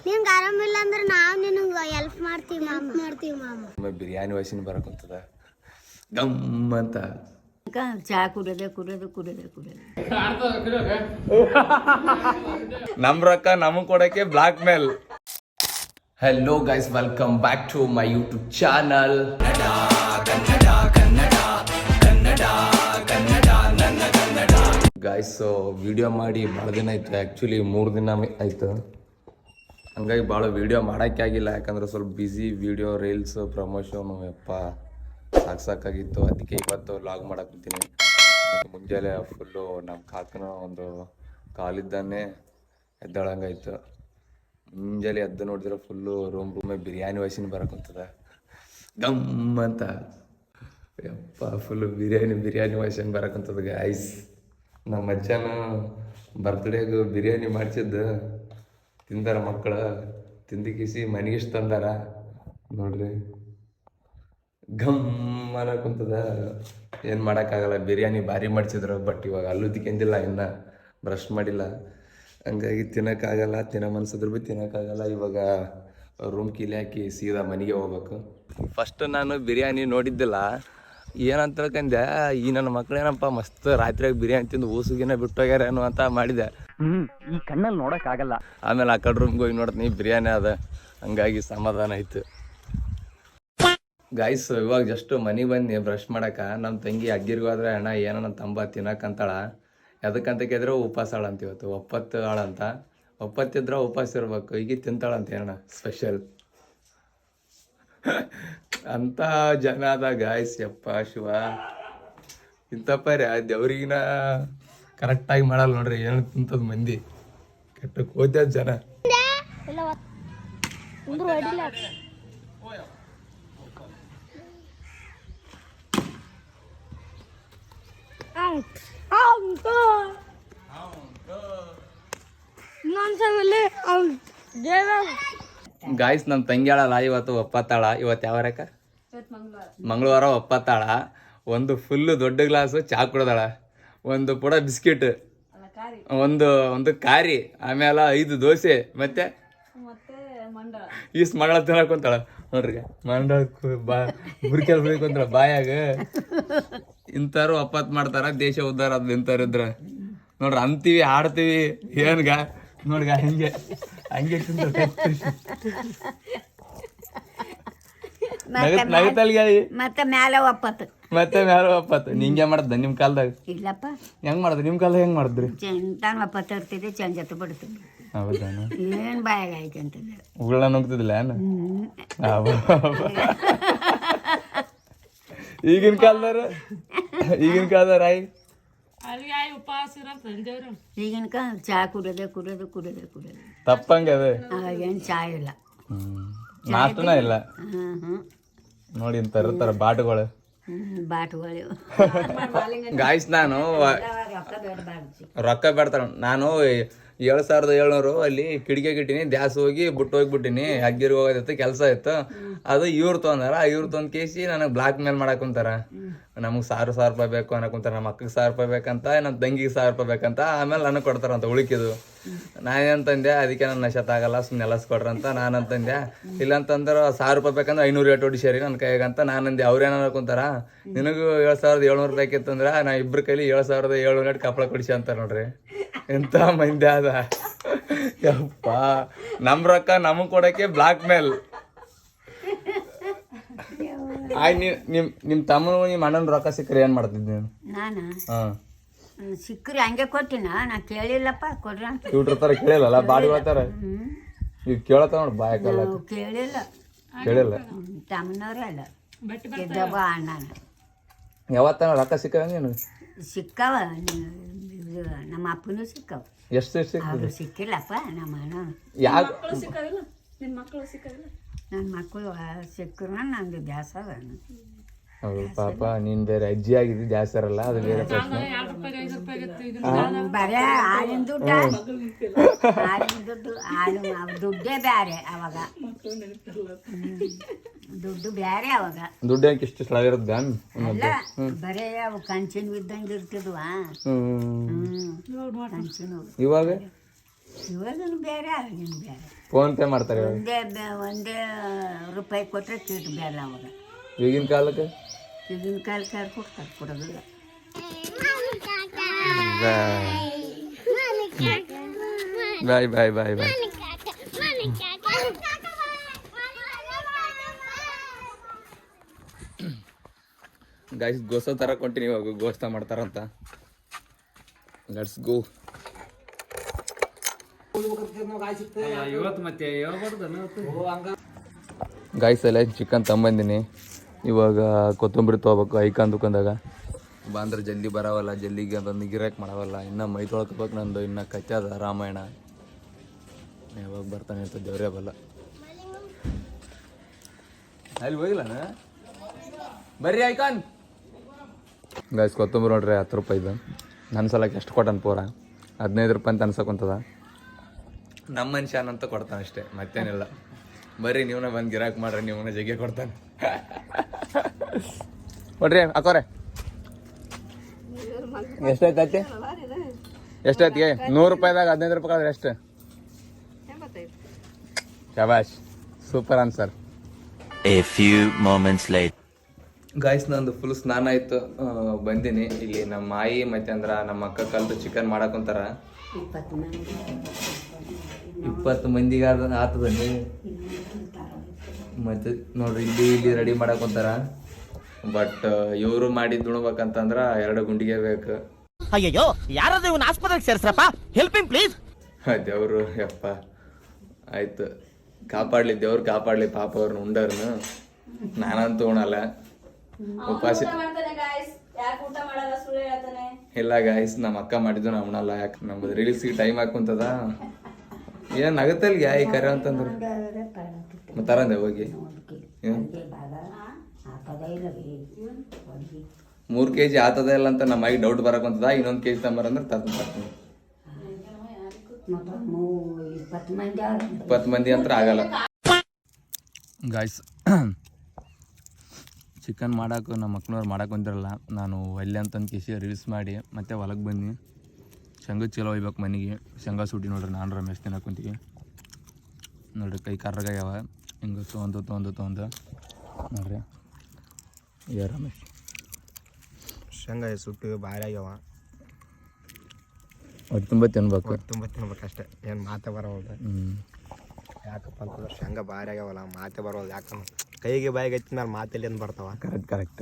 ನಿಂಗೆ ಆರಾಮಿಲ್ಲ ಅಂದ್ರೆ ನಾವು ನಿನಗೆ ಹೆಲ್ಪ್ ಮಾಡ್ತೀವಿ ಮಾಮ ಬಿರಿಯಾನಿ ವಾಸನೆ ಬರಕುಂತದ ಗಮ್ ಅಂತ ಚಾ ಕುಡಿಯೋದೆ ನಮ್ ರೊಕ್ಕ ನಮಗ್ ಕೊಡಕ್ಕೆ blackmail. Hello guys, welcome back to my YouTube channel. Guys, video ಮಾಡಿ ಭಾಳ ದಿನ ಆಯ್ತು. ಆ್ಯಕ್ಚುಲಿ 3 ದಿನ ಆಯ್ತು. ಹಂಗಾಗಿ ಭಾಳ ವಿಡಿಯೋ ಮಾಡೋಕ್ಕೆ ಆಗಿಲ್ಲ, ಯಾಕಂದ್ರೆ ಸ್ವಲ್ಪ ಬ್ಯುಸಿ. ವಿಡಿಯೋ ರೀಲ್ಸ್ ಪ್ರಮೋಷನು ಯಪ್ಪ ಸಾಕಾಗಿತ್ತು. ಅದಕ್ಕೆ ಇವತ್ತು ಲಾಗ್ ಮಾಡಾಕತ್ತೀನಿ. ಮುಂಜಾನೆ ಫುಲ್ಲು ನಮ್ಮ ಕಾಕನ ಒಂದು ಕಾಲಿದ್ದಾನೆ ಎದ್ದಳಂಗಾಯ್ತು. ಮುಂಜಾನೆ ಎದ್ದು ನೋಡಿದ್ರೆ ಫುಲ್ಲು ರೂಮೇ ಬಿರಿಯಾನಿ ವಾಸನೆ ಬರಕುಂತದ ಗಮ್ ಅಂತ. ಯಪ್ಪ ಫುಲ್ಲು ಬಿರಿಯಾನಿ ವಾಸನೆ ಬರಕುಂತದ ಗೈಸ್. ನಮ್ಮ ಅಜ್ಜನ ಬರ್ತ್ಡೇಗೆ ಬಿರಿಯಾನಿ ಮಾಡಿಸಿದ್ದು ತಿಂದಾರ ಮಕ್ಕಳು. ತಿಂದಿಕಿಸಿ ಮನೆಗಿಷ್ಟು ತಂದಾರ ನೋಡ್ರಿ. ಗಮ್ ಅನ್ನಕುಂತದ. ಏನು ಮಾಡೋಕ್ಕಾಗಲ್ಲ, ಬಿರಿಯಾನಿ ಭಾರಿ ಮಾಡಿಸಿದ್ರು. ಬಟ್ ಇವಾಗ ಅಲ್ಲೂ ತಿಕ್ಕಿಂದಿಲ್ಲ, ಇನ್ನು ಬ್ರಷ್ ಮಾಡಿಲ್ಲ. ಹಂಗಾಗಿ ತಿನ್ನೋಕ್ಕಾಗಲ್ಲ. ಮನ್ಸಿದ್ರು ಭೀ ತಿನ್ನೋಕ್ಕಾಗಲ್ಲ. ಇವಾಗ ರೂಮ್ ಕೀಲಿ ಹಾಕಿ ಸೀದಾ ಮನೆಗೆ ಹೋಗ್ಬೇಕು. ಫಸ್ಟ್ ನಾನು ಬಿರಿಯಾನಿ ನೋಡಿದ್ದಿಲ್ಲ, ಏನಂತ ತಿಳ್ಕೊಂಡೆ, ಈ ನನ್ನ ಮಕ್ಳೇನಪ್ಪ ಮಸ್ತ್ ರಾತ್ರಿಯಾಗಿ ಬಿರಿಯಾನಿ ತಿಂದು ಊಸುಗಿನ ಬಿಟ್ಟೋಗ್ಯಾರೇನು ಅಂತ ಮಾಡಿದೆ. ಈ ಕಣ್ಣಲ್ಲಿ ನೋಡೋಕ್ಕಾಗಲ್ಲ. ಆಮೇಲೆ ಆ ಕಡೆ ರೂಮ್ಗೆ ಹೋಗಿ ನೋಡ್ತೀನಿ ಬಿರಿಯಾನಿ ಅದ. ಹಂಗಾಗಿ ಸಮಾಧಾನ ಆಯ್ತು. ಗಾಯ್ಸ್, ಇವಾಗ ಜಸ್ಟ್ ಮನೆಗೆ ಬಂದು ಬ್ರಷ್ ಮಾಡಕ್ಕೆ. ನಮ್ಮ ತಂಗಿ ಅಡ್ಗಿರ್ಗೆ ಹೋದ್ರೆ ಅಣ್ಣ ಏನನ್ನ ತಂಬ ತಿನ್ನಕ್ಕಂತಾಳ. ಎದಕ್ಕಂತ ಕೇಳಿದ್ರೆ ಉಪವಾಸ ಆಳಂತ. ಇವತ್ತು ಒಪ್ಪತ್ತು ಆಳಂತ. ಒಪ್ಪತ್ತಿದ್ರೆ ಉಪವಾಸ ಇರ್ಬೇಕು. ಈಗ ತಿಂತಾಳಂತ ಅಣ್ಣ ಸ್ಪೆಷಲ್ ಅಂತ ಜನ ಅದ ಗಾಯ್ಸ್. ಯಪ್ಪ ಶಿವ, ಇಂಥಪ್ಪರೇ ದೇವ್ರಿಗಿನ ಕರೆಕ್ಟಾಗಿ ಮಾಡಲ್ಲ ನೋಡ್ರಿ. ಏನು ತಿಂತದ ಮಂದಿ ಕೆಟ್ಟ ಕೋದ್ಯ ಜನ. ಗಾಯ್ಸ್, ನಮ್ಮ ತಂಗ್ಯಾಳಲ್ಲ ಇವತ್ತು ಒಪ್ಪತ್ತಾಳ. ಇವತ್ತು ಯಾವಾರಕ್ಕ? ಮಂಗಳವಾರ ಒಪ್ಪತ್ತಾಳ. ಒಂದು ಫುಲ್ಲು ದೊಡ್ಡ ಗ್ಲಾಸು ಚಹಾ ಕುಡ್ದಾಳ, ಒಂದು ಪುಡ ಬಿಸ್ಕಿಟ್, ಒಂದು ಕಾರಿ, ಆಮೇಲೆ 5 ದೋಸೆ, ಮತ್ತೆ ಈಸ್ ಮಗಳ ತಿನ್ನಕೊಂತಾಳ ನೋಡ್ರಿ. ಮಂಡಳ ಬುರ್ಕೆಲ್ ಕುಂತಾಳ ಬಾಯಾಗ. ಇಂಥವ್ರು ಒಪ್ಪತ್ತು ಮಾಡ್ತಾರ, ದೇಶ ಉದ್ಧಾರ ಅದ್ ಇಂಥವ್ರಿದ್ರ ನೋಡ್ರಿ. ಅಂತೀವಿ, ಆಡ್ತೀವಿ, ಏನ್ಗ ನೋಡ್ಗ ಹಂಗೆ ನಗತಲ್ಗಾಯಿ ಮತ್ತೆ ಮ್ಯಾಲೆ ಒಪ್ಪತ್ತು. ನಿಂಗೆ ಮಾಡ್ದ ನಿಮ್ ಕಾಲದಾಗ? ಇಲ್ಲಪ್ಪ. ಹೆಂಗ್ ಮಾಡ್ದ ನಿಮ್ ಕಾಲದಾಗ? ಹೆಂಗ್ ಮಾಡಿದ್ರಿ? ತಾನು ಒಪ್ಪತ್ತು ಇರ್ತಿದ್ದೆ, ಚಂಜತ್ತು ಬಿಡ್ತೀನಿ. ಹೌದಾನ? ಏನ್ ಬಾಯಾಗ ಆಯ್ತು ಅಂತಂದ್ರೆ ಉಗುಳ ನುಗ್ತಿದ್ದಿಲ್ಲ ಏನ? ಈಗಿನ ಕಾಲದಾರ ಈಗಿನ ಕಾಲ ಚಾ ಕುಡಿಯೋದೆ ತಪ್ಪಂಗ. ಅವಾಗೇನು ಚಾ ಇಲ್ಲ, ನಾಷ್ಟನ ಇಲ್ಲ ನೋಡಿ. ಇಂತರ ಬಾಟುಗಳು ಗಾಯ್ಸ್. ನಾನು ರೊಕ್ಕ ಬೇಡ್ತಾರ. ನಾನು 7,700 ಅಲ್ಲಿ ಕಿಡಿಕೆ ಇಟ್ಟಿನಿ. ದ್ಯಾಸ್ ಹೋಗಿ ಹೋಗ್ಬಿಟ್ಟಿನಿ. ಅಗ್ಗಿರ್ಗೆ ಹೋಗೋದಿತ್ತು, ಕೆಲಸ ಇತ್ತು. ಅದು ಇವ್ರು ತೊಂದಾರ. ಇವ್ರು ತೊಂದ್ ಕೇಸಿ ನನಗೆ ಬ್ಲಾಕ್ ಮೇಲ್ ಮಾಡಾಕುಂತಾರ. ನಮಗೆ 1,000 ರೂಪಾಯಿ ಬೇಕು ಅನ್ನಕುಂತಾರ. ನಮ್ಮ ಅಕ್ಕಗೆ 1,000 ರೂಪಾಯಿ ಬೇಕಂತ, ನಮ್ಮ ತಂಗಿಗೆ 1,000 ರೂಪಾಯಿ ಬೇಕಂತ. ಆಮೇಲೆ ನನಗೆ ಕೊಡ್ತಾರಂತ ಉಳಿಕಿದು. ನಾನೇನಂತಂದೆ, ಅದಕ್ಕೆ ನನ್ನ ನಶತಾಗಲ್ಲ, ಸುಮ್ಮನೆ ಎಲ್ಲಸ್ ಕೊಡ್ರಂತ ನಾನಂತಂದೆ. ಇಲ್ಲಂತಂದ್ರೆ 1,000 ರೂಪಾಯಿ ಬೇಕಂದ್ರೆ 500 ಏಟು ಹೊಡಿಸ್ಯಾರಿ ನನ್ನ ಕೈಗಂತ ನಾನಂದೆ. ಅವ್ರೇನು ಅನ್ಕೊಂತಾರ, ನಿನಗೂ 7,700 ಬೇಕಿತ್ತಂದ್ರೆ ನಾ ಇಬ್ಬರ ಕೈಲಿ 7,700 ಕಪ್ಪಳ ಕೊಡಿಸಿ ಅಂತಾರೆ ನೋಡ್ರಿ. ಎಂಥ ಮಂದಿ ಅದ ಯಪ್ಪ. ನಮ್ಮ ರೊಕ್ಕ ನಮಗೆ ಕೊಡಕ್ಕೆ ಬ್ಲಾಕ್ ಮೇಲ್. ನಿಮ್ಮ ತಮ್ಮ ನಿಮ್ಮ ಅಣ್ಣನ ರೊಕ್ಕ ಸಿಕ್ಕರೆ ಏನು ಮಾಡ್ತಿದ್ದೆ ನಾನು? ಸಿಕ್ಕರಿ ಹಂಗೆ ಕೊಟ್ಟಿನ, ನಾ ಕೇಳಿಲ್ಲಪ್ಪ. ಕೊಡ್ರಿ ಅಂತ ಇವ್ರ ಕೇಳಿಲ್ಲಲ್ಲ, ಬಾಡಿ ಹೇಳ್ತಾರ. ಈಗ ಕೇಳತ್ತ ನೋಡಿ ಬಾಯಕಲ್ಲ. ಕೇಳಿಲ್ಲ. ತಮ್ಮನವ್ರೆ ಅಲ್ಲ, ಇದ್ದಬ್ಬ ಅಣ್ಣನ. ಯಾವತ್ತ ರೊಕ್ಕ ಸಿಕ್ಕಂಗೇನು? ಸಿಕ್ಕವ. ನಮ್ಮ ಅಪ್ಪನೂ ಸಿಕ್ಕವ. ಎಷ್ಟು ಸಿಕ್ಕಿಲ್ಲಪ್ಪ. ನಮ್ಮ ಅಣ್ಣ ನನ್ನ ಮಕ್ಕಳು ಸಿಕ್ಕರು ನಂದು ದ್ಯಾಸ. ಹೌದು ಪಾಪ, ನೀನ್ ಬೇರೆ ಅಜ್ಜಿ ಆಗಿದ್ದು ದ್ಯಾಸರಲ್ಲ, ಅದು ಬೇರೆ ಪ್ರಶ್ನೆ. ಬರೇ ಹಾಲಿನ ದುಡ್ಡು, ದುಡ್ಡೇ ಬ್ಯಾರೆ ಅವಾಗ. ದುಡ್ಡು ಬ್ಯಾರೆ ಅವಾಗ. ದುಡ್ಡು ಯಾಕೆ ಇಷ್ಟು ಸ್ಲಾ ಇರುತ್ತೆ? ಅಲ್ಲ, ಬರೇ ಅವು ಕಂಚಿನ ಇದ್ದಂಗೆ ಇರ್ತಿದ್ವಾ. ಕಂಚಿನ ಇವಾಗ ಇವಾಗನು ಬೇರೆ ಆಗಿನ ಬೇರೆ. ಫೋನ್ ಪೇ ಮಾಡ್ತಾರೆ ಇವಾಗ. ಒಂದೇ ರೂಪಾಯಿ ಕೊಟ್ಟರೆ ಚೀಟ್ ಬೇರೆ ಅವಾಗ. ಈಗಿನ ಕಾಲಕ್ಕೆ ಈಗಿನ ಕಾಲಕ್ಕೆ ಯಾರು ಕೊಡ್ತಾರೆ? ಕೊಡೋದಿಲ್ಲ. ಬಾಯ್ ಬಾಯ್ ಬಾಯ್ ಬಾಯ್. ಗೈಸ್ ಗೋಸ್ತ ತರ ಕೊಂಟಿನಿ ಇವಾಗ ಗೋಸ್ತ ಮಾಡ್ತಾರಂತ. Let's go. ಗಾಯ್ಸ್ ಎಲ್ಲ ಚಿಕನ್ ತಗೊಂಬಂದಿನಿ. ಇವಾಗ ಕೊತ್ತಂಬರಿ ತೊಗೋಬೇಕು ಐಕಾನ್ ದುಕಾನ್ದಾಗ. ಬಂದ್ರೆ ಜಲ್ದಿ ಬರವಲ್ಲ, ಜಲ್ದಿಗೆ ಅದೊಂದು ಗಿರಾಕ್ ಮಾಡವಲ್ಲ. ಇನ್ನು ಮೈ ತೊಳ್ಕೊಬೇಕು ನಂದು, ಇನ್ನು ಕಚ್ಚದ ರಾಮಾಯಣ. ಯಾವಾಗ ಬರ್ತಾನೆ ಅಂತ ದೇವ್ರೇ ಬಲ್ಲ. ಅಲ್ಲಿ ಹೋಗಿಲ್ಲ ಬರ್ರಿ ಐಕಾನ್. ಗಾಯ್ಸ್ ಕೊತ್ತಂಬರಿ ನೋಡ್ರಿ 10 ರೂಪಾಯಿದು. ನನ್ನ ಸಲಕ್ಕೆ ಎಷ್ಟು ಕೊಟ್ಟನ ಪೂರ 15 ರೂಪಾಯಿ ಅಂತ ಅನ್ಸಕ್ಕಂತದ. ನಮ್ಮ ಮನುಷ್ಯನಂತ ಕೊಡ್ತಾನೆ ಅಷ್ಟೇ, ಮತ್ತೇನಿಲ್ಲ. ಬರ್ರಿ ನೀವನ್ನ ಬಂದು ಗಿರಾಕ್ ಮಾಡ್ರಿ, ನೀವನ್ನ ಜಗ್ಗೆ ಕೊಡ್ತಾನೆ. ನೋಡ್ರಿ ಅಕ್ಕೋರೆ ಎಷ್ಟಾಯ್ತು ಅತ್ತೆ? ಎಷ್ಟಾಯ್ತಿಗೆ? 100 ರೂಪಾಯಿದಾಗ 15 ರೂಪಾಯಿ ಆದ್ರೆ ಎಷ್ಟು? ಶಬಾಷ್, super answer. A few moments later. Guys ನಂದು ಫುಲ್ ಸ್ನಾನ ಆಯ್ತು, ಬಂದೀನಿ. ಇಲ್ಲಿ ನಮ್ಮ ಮಾಯಿ ಮತ್ತೆ ಅಂದ್ರ ನಮ್ಮ ಅಕ್ಕ ಕಲ್ತು ಚಿಕನ್ ಮಾಡಾಕೊಂತಾರ. 20 ಮಂದಿಗೆ ಆತದ. ಮತ್ತೆ ನೋಡ್ರಿ ಇಲ್ಲಿ ರೆಡಿ ಮಾಡಾಕೊಂತಾರ. ಬಟ್ ಇವರು ಮಾಡಿದ್ ಉಣ್ಬೇಕಂತಂದ್ರ 2 ಗುಂಡಿಗೆ ಬೇಕು. ಅಯ್ಯೋ ಯಾರಾದ್ರೂ ಇವನ್ ಆಸ್ಪತ್ರೆಗೆ ಸೇರ್ಸ್ರಪ್ಪ, ಹೆಲ್ಪಿಂಗ್ ಪ್ಲೀಸ್. ದೇವ್ರು ಯಪ್ಪ ಆಯ್ತು ಕಾಪಾಡ್ಲಿ, ದೇವ್ರು ಕಾಪಾಡ್ಲಿ ಪಾಪ ಅವ್ರನ್ನ ಉಂಡರ್ನು. ನಾನಂತೂ ಉಣಲ್ಲ, ಉಪವಾಸ. ಇಲ್ಲ ಗಾಯ್ಸ್, ನಮ್ಮ ಅಕ್ಕ ಮಾಡಿದ್ದು ನಾ ಉಣಲ್ಲ. ಯಾಕೆ ನಮ್ಮದು ರೀಲ್ಸ್ಗೆ ಟೈಮ್ ಹಾಕುಂತದ. ಏನ್ ನಗತ್ತಲ್ಗೆ ಈ ಕರೆ ಅಂತಂದ್ರೆ ತರಂದೆ ಹೋಗಿ 3 kg ಆತದ ಇಲ್ಲ ಅಂತ ನಮ್ಮ ಮೈಗೆ ಡೌಟ್ ಬರಕಂತದ. ಇನ್ನೊಂದು kg ತಂಬರಂದ್ರೆ ತರ್ತೀನಿ. 20 ಮಂದಿ ಅಂತ ಆಗಲ್ಲ ಗಾಯ್ಸ್. ಚಿಕನ್ ಮಾಡಕ್ಕೆ ನಮ್ಮ ಮಕ್ಕಳವ್ರು ಮಾಡಕ್ಕೆ ಬಂದಿರಲ್ಲ. ನಾನು ಒಲ್ಲೆ ಅಂತಂದು ಕೇಸಿ ರೀಲ್ಸ್ ಮಾಡಿ ಮತ್ತೆ ಹೊಲಕ್ಕೆ ಬನ್ನಿ. ಶೇಂಗಾ ಚೀಲ ಒಯ್ಬೇಕು ಮನೆಗೆ. ಶೇಂಗಾ ಸುಟ್ಟಿ ನೋಡ್ರಿ, ನಾನು ರಮೇಶ್ ತಿನ್ನಕ್ಕೆ ಕುಂತೀವಿ ನೋಡ್ರಿ. ಕೈ ಕರ್ರಗಾಗ್ಯಾವ ಹಿಂಗೆ ತೊಗೊಂಡು ನೋಡ್ರಿ. ರಮೇಶ್ ಶೇಂಗಾ ಸುಟ್ಟು ಭಾರಿ ಆಗ್ಯಾವ. ಹೊಟ್ಟೆ ತುಂಬ ತಿನ್ಬೇಕು, ತುಂಬ ತಿನ್ಬೇಕು ಅಷ್ಟೇ. ಏನು ಮಾತೆ ಬರೋಲ್ದು. ಯಾಕಪ್ಪ ಅಂತಂದ್ರೆ ಶೇಂಗಾ ಭಾರಿ ಆಗ್ಯಾವಲ್ಲ, ಮಾತೆ ಬರೋಲ್ದು. ಯಾಕಂದ್ರೆ ಕೈಗೆ ಬಾಯಿಗೆ ಹಚ್ಚಿದ ಮೇಲೆ ಮಾತೆಲ್ಲಿ ಏನು ಬರ್ತಾವ. ಕರೆಕ್ಟ್.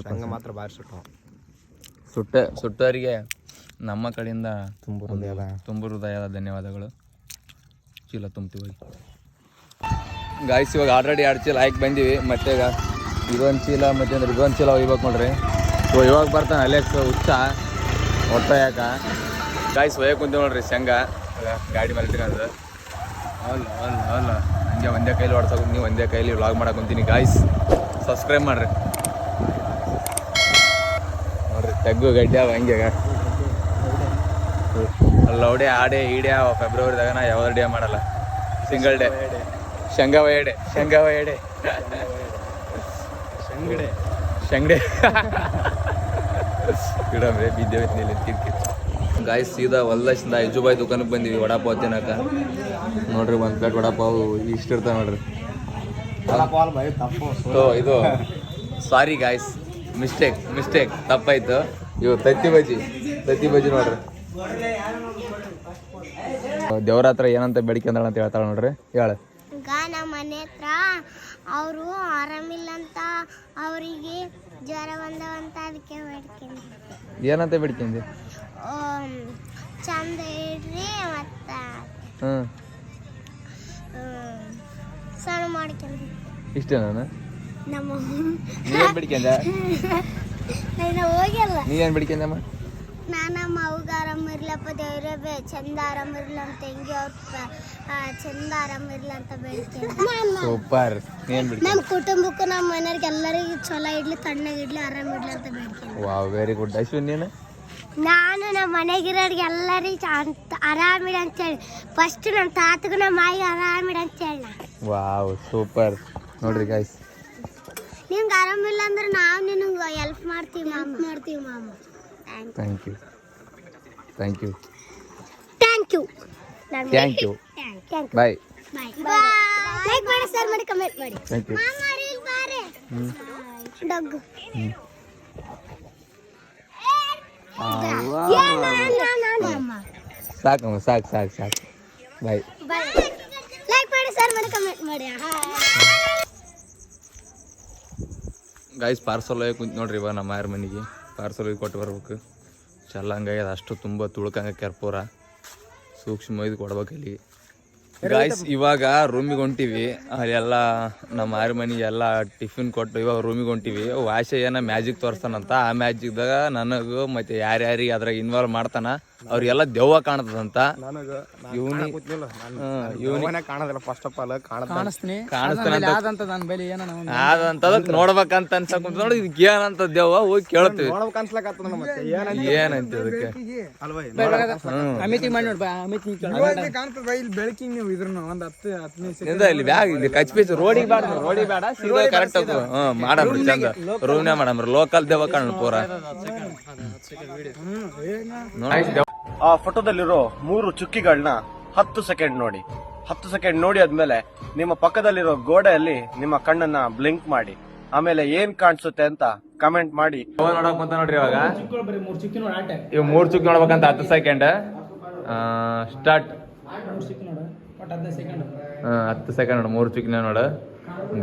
ಶೇಂಗಾ ಮಾತ್ರ ಭಾರಿ ಸುಟ್ಟವ. ಸುಟ್ಟವರಿಗೆ ನಮ್ಮ ಕಡೆಯಿಂದ ತುಂಬ ಹೃದಯದ ಧನ್ಯವಾದಗಳು. ಚೀಲ ತುಂಬ್ತೀವಿ ಗಾಯ್ಸ್. ಇವಾಗ ಆಲ್ರೆಡಿ 2 ಚೀಲ ಹಾಕಿ ಬಂದೀವಿ. ಮತ್ತೆ ಈಗ ಇದೊಂದು ಚೀಲ ಮತ್ತೆ ಅಂದ್ರೆ ಇದೊಂದು ಚೀಲ ಒಯ್ಬೇಕು ನೋಡ್ರಿ. ಇವಾಗ ಬರ್ತಾನೆ ಅಲೆಕ್ಸ್ ಹುಚ್ಚ ಹೊಟ್ಟ ಯಾಕ ಗಾಯ್ಸ್ ಒಯ್ಯಕ್ಕೆ ಕುಂತೀವಿ ನೋಡ್ರಿ. ಶೇಂಗಾ ಗಾಡಿ ಮೇಲೆ ತಿನ್ನೋದು ಅಲ್ಲ ಹಂಗೆ ಒಂದೇ ಕೈಲಿ ಹೊಡ್ಸೋಕೆ, ನೀವು ಒಂದೇ ಕೈಲಿ ವ್ಲಾಗ್ ಮಾಡಕ್ಕೆ ಕುಂತೀನಿ ಗಾಯ್ಸ್. ಸಬ್ಸ್ಕ್ರೈಬ್ ಮಾಡ್ರಿ ನೋಡ್ರಿ. ತೆಗ್ಗು ಗಡ್ಡೆ ಅವ ಹಂಗೆ ಲೌಡೆ ಆಡೆ ಈಡೆ ಫೆಬ್ರವರಿದಾಗ ನಾ ಯಾವ್ದು ಡೇ ಮಾಡಲ್ಲ, ಸಿಂಗಲ್ ಡೇ. ಶೇಂಗಾವ ಎಡೆ ಶಂಗಡೆ ಇಡಮ್ರೆ ಬಿದ್ದೇವೆ ತಿರ್ಕಿ ಗಾಯ್ಸ್. ಸೀದಾ ಹೊಲ್ದಶಿಂದ ಯಜುಬಾಯಿ ದುಕಾನಕ್ಕೆ ಬಂದೀವಿ ವಡಾಪಾವ್ ತಿನ್ನಕ. ನೋಡ್ರಿ 1 ಪ್ಲೇಟ್ ವಡಾಪಾವ್ ಇಷ್ಟ ಇರ್ತಾವೆ ನೋಡ್ರಿ. ಇದು ಸಾರಿ ಗಾಯ್ಸ್, ಮಿಸ್ಟೇಕ್ ತಪ್ಪಾಯ್ತು. ಇವು ತತ್ತಿ ಬಜ್ಜಿ ನೋಡ್ರಿ. ದೇವ್ರ ಹತ್ರ ಏನಂತ ಬೇಡಿಕೆ ಅಂದಳ ಅಂತ ಹೇಳ್ತಾಳ ನೋಡ್ರಿ. ಹೇಳ. ಈಗ ನಮ್ಮ ಮನೆ ಹತ್ರ ಅವರು ಆರಾಮಿಲ್ಲ ಅಂತ, ಅವರಿಗೆ ಜ್ವರ ಬಂದವಂತ, ಅದಕ್ಕೆ ಬೇಡ್ಕೊಂಡು. ಏನಂತ ಬೇಡ್ಕೊಂಡಿ? ಚಂದ ಇಡ್ರಿ ಮತ್ತ ಸಣ್ಣ ಮಾಡ್ಕೊಂಡು ಇಷ್ಟೇ. ನಾನು ನಮ್ಮ ನೀವೇನು ಬೇಡ್ಕೊಂಡ? ಹೋಗಿಲ್ಲ. ನೀವೇನು ಬೇಡ್ಕೊಂಡಮ್ಮ? ನಾನು ನಮ್ಮ ಅವ್ಗ ಆರಾಮಿರ್ಲಪ್ಪ, ದೇವ್ರೇ ಚಂದ ಆರಾಮಿರ್ಲ ಅಂತ, ಹೆಂಗೆ ಅವ್ರ ಚಂದ ಆರಾಮಿರ್ಲ ಅಂತ ಬೇಡ್ಕೊಂಡು. ಸೂಪರ್. ನೀನು ಬೇಡ್ಕೊಂಡ? ನಮ್ಮ ಕುಟುಂಬಕ್ಕೂ ನಮ್ಮ ಮನೆಯವ್ರಿಗೆ ಎಲ್ಲರಿಗೂ ಚಲೋ ಇಡ್ಲಿ, ತಣ್ಣಗಿಡ್ಲಿ, ಆರಾಮಿಡ್ಲಿ ಅಂತ ಬೇಡ್ಕೊಂಡು. Wow, very good. ಅಶ್ವಿನ್ ನೀನು? ನಾನು ನಮ್ಮ ಮನೆಗಿರೋರಿಗೆ ಎಲ್ಲರಿಗೂ ಆರಾಮಿಡ ಅಂತೇಳಿ ಫಸ್ಟ್ ನಮ್ಮ ತಾತಗೂ ನಮ್ಮ ಮಾಯಿಗೆ ಆರಾಮಿಡ ಅಂತೇಳಿ. Wow, super. ನೋಡ್ರಿ ಗಾಯ್ಸ್, ನಿಮ್ಗೆ ಆರಾಮಿಲ್ಲ ಅಂದ್ರೆ ನಾವು ನಿನಗೆ ಹೆಲ್ಪ್ ಮಾಡ್ತೀವಿ ಮಾಮ. Thank you. Thank you bye. Like ಮಾಡಿ, ಶೇರ್ ಮಾಡಿ, ಕಮೆಂಟ್ ಮಾಡಿ. Thank you. ಡಗ್ ಸಾಕಮ್ಮ, ಸಾಕು ಸಾಕು ಸಾಕು. ಬಾಯ್. ಲೈಕ್ ಮಾಡಿ, ಶೇರ್ ಮಾಡಿ, ಕಮೆಂಟ್ ಮಾಡಿ. ಗಾಯ್ಸ್ ಪಾರ್ಸಲ್ ಹೋಗಿ ಕುಂತು ನೋಡ್ರಿ ಇವಾಗ ನಮ್ಮ ಯಾರ ಮನೆಗೆ ಪಾರ್ಸಲ್ ಹೋಗಿ ಕೊಟ್ಟು ಬರ್ಬೇಕು. ಚಲ್ಲ ಹಂಗಾಗಿ ಅಷ್ಟು ತುಂಬ ತುಳ್ಕಂಗ ಕೆರ್ಪೂರ ಸೂಕ್ಷ್ಮ ಒಯ್ದು ಕೊಡ್ಬೇಕು ಇಲ್ಲಿ. ಗಾಯ್ಸ್ ಇವಾಗ ರೂಮಿಗೆ ಹೊಂಟಿವಿ. ಅಲ್ಲೆಲ್ಲ ನಮ್ಮ ಆರು ಮನೆಗೆ ಎಲ್ಲ ಟಿಫಿನ್ ಕೊಟ್ಟು ಇವಾಗ ರೂಮಿಗೆ ಹೊಂಟಿವಿ. ವಾಶೆ ಏನೋ ಮ್ಯಾಜಿಕ್ ತೋರಿಸ್ತಾನಂತ. ಆ ಮ್ಯಾಜಿಕ್ದಾಗ ನನಗೂ ಮತ್ತು ಯಾರ್ಯಾರಿಗೆ ಅದ್ರಾಗ ಇನ್ವಾಲ್ವ್ ಮಾಡ್ತಾನ ಅವ್ರಿಗೆಲ್ಲ ದೆವ್ವ ಕಾಣ್ತದಂತ. ಇವನೇ ಕಾಣೋದಿಲ್ಲ ಫಸ್ಟ್ ಆಫ್ ಆಲ್. ಅದಂತದಕ್ ನೋಡ್ಬೇಕಂತ ಅನ್ಸಕ್ ನೋಡಿ ಇದಕ್ಕೆ ಏನಂತ ದೆವ್ವ ಹೋಗಿ ಕೇಳ್ತೀವಿ. ನೋಡ್ಬೇಕು ಅನ್ಸ್ಲಕತ್ತದ ಮತ್ತೆ ಏನಂತ ಅದಕ್ಕೆ ಇಲ್ಲಿ ಬ್ಯಾಗ್ ಇಲ್ಲಿ ಕಚ್ಪೀಚ್ ರೋಡಿಗೆ ಬೇಡ, ರೋಡಿಗೆ ಬೇಡ, ಸೀದಾ ಕರೆಕ್ಟ್ ಮಾಡಮ್ರಿ ಚಂದ ರೂಮ್ನೇ ಮಾಡಮ್ರಿ. ಲೋಕಲ್ ದೆವ್ವ ಕಾಣ ಪೂರ. ಆ ಫೋಟೋದಲ್ಲಿರೋ 3 ಚುಕ್ಕಿಗಳನ್ನ 10 ಸೆಕೆಂಡ್ ನೋಡಿ. 10 ಸೆಕೆಂಡ್ ನೋಡಿ ಆದ್ಮೇಲೆ ನಿಮ್ಮ ಪಕ್ಕದಲ್ಲಿರೋ ಗೋಡೆಯಲ್ಲಿ ನಿಮ್ಮ ಕಣ್ಣನ್ನ ಬ್ಲಿಂಕ್ ಮಾಡಿ. ಆಮೇಲೆ ಏನ್ ಕಾಣಿಸುತ್ತೆ ಅಂತ ಕಮೆಂಟ್ ಮಾಡಿ. ನೋಡಕ್ ಬಂತ ನೋಡ್ರಿ ಇವಾಗ ಇವ್ 3 ಚುಕ್ಕಿ ನೋಡ್ಬೇಕಂತ. 10 ಸೆಕೆಂಡ್ ಸ್ಟಾರ್ಟ್. 10 ಸೆಕೆಂಡ್ ನೋಡು. 3 ಚುಕ್ಕಿನ ನೋಡು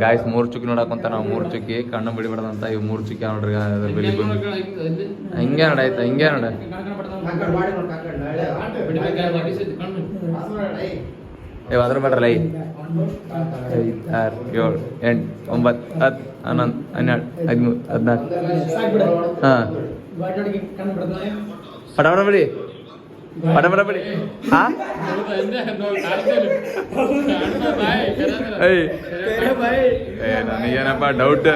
ಗಾಯ್ಸ್. 3 ಚುಕ್ಕಿ ನೋಡಕ್ಕಂತ ನಾವು 3 ಚುಕ್ಕಿ ಕಣ್ಣು ಬಿಡಿಬಿಡದಂತ. ಇವ್ 3 ಚುಕ್ಕಿ ನೋಡ್ರಿ ಬೆಳಿ ಹಿಂಗೆ ನೋಡ. ಆಯ್ತಾ ಹಿಂಗೆ ನೋಡ. ಅದ್ರ ಬೇಡ್ರಲ್ಲ. 5 6 7 8 9 10 11 12 13 14 ಹಾ ಪಟ ಬಿಡಿ ಬಿಡಿ. ಹಾ ನನಗೇನಪ್ಪ ಡೌಟ್.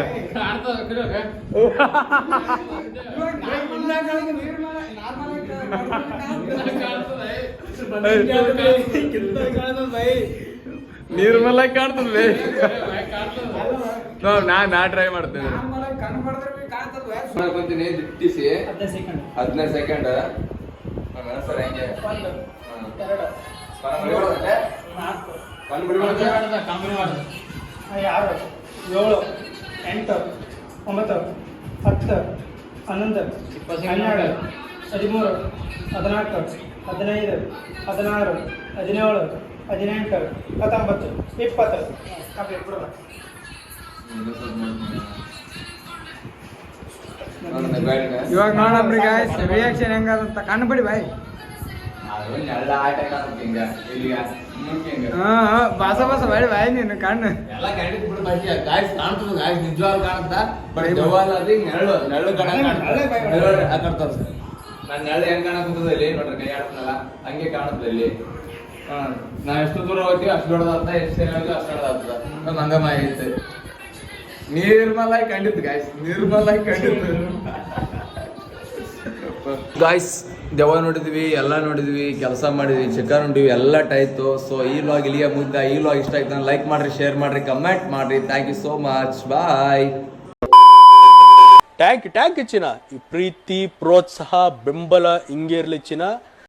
ನಿರ್ಮಲ ಕಾಣ್ತದೆ. ನಾ ಟ್ರೈ ಮಾಡ್ತೇನೆ. ದಿಟ್ಟಿಸಿ 15 ಸೆಕೆಂಡ್ ಸರ್ ಹೆಂಗೆ 7 8 9 10 11 12 13 14 15 16 17 18 19 20 ಇವಾಗ ನೋಡಮ್ರಿ ಗಾಯ್ಸ್ ರಿಯಾಕ್ಷನ್ ಹೆಂಗಂತ ಕಣ್ಣು ಬಿಡಿ ಬಾಯ್. ಬಾಸ ಬೇಡ ಬಾಯ್ ನೀನು ಕಣ್ಣು ಎಲ್ಲ ಗಾಯ್ಸ್ ಕಾಣ್ತದ. ಗಾಯ್ಸ್ ನಿಜವಾಗ್ಲೂ ಕಾಣುತ್ತ. ಬಟ್ ನೆರಳು ನೆರಳು ನಾನು ನೆರಳು ಹೆಂಗ್ ಕಾಣಕುಂತದ ಇಲ್ಲಿ ನೋಡ್ರಿ. ಕೈ ಆಡ್ತನಲ್ಲ ಹಂಗೆ ಕಾಣುತ್ತದ ಇಲ್ಲಿ. ನಾವ್ ಎಷ್ಟು ದೂರ ಹೋಗ್ತೀವಿ ಅಷ್ಟು ದೊಡ್ಡದಾಗ್ತದ, ಎಷ್ಟು ಸೇರಿ ಹೋಗ್ತೀವಿ ಅಷ್ಟು ದೊಡ್ಡದಾಗ್ತದ. ನಮ್ದು ಹಂಗಮ್ಮ ಆಗೈತೆ. ನಿರ್ಮಲಾಗಿ ಕಂಡಿತ್ತು ಗಾಯ್ಸ್, ನಿರ್ಮಲಾಗಿ ಕಂಡಿತ್ತು. ಗಾಯ್ಸ್ ದೆವ್ವ ನೋಡಿದ್ವಿ, ಎಲ್ಲ ನೋಡಿದ್ವಿ, ಕೆಲಸ ಮಾಡಿದ್ವಿ, ಚಿಕನ್ ನೋಡಿದ್ವಿ, ಎಲ್ಲ ಆಯ್ತು. ಸೊ ಈ ವ್ಲಾಗ್ ಇಲ್ಲಿಗೆ ಮುಗ್ದ. ಈ ವ್ಲಾಗ್ ಇಷ್ಟ ಆಯ್ತು ಲೈಕ್ ಮಾಡ್ರಿ, ಶೇರ್ ಮಾಡ್ರಿ, ಕಮೆಂಟ್ ಮಾಡ್ರಿ. Thank you so much. Bye. ಟ್ಯಾಂಕ್ ಚಿನ್ನ. ಈ ಪ್ರೀತಿ ಪ್ರೋತ್ಸಾಹ ಬೆಂಬಲ ಹಿಂಗೆ ಇರ್ಲಿ ಚಿನ್ನ.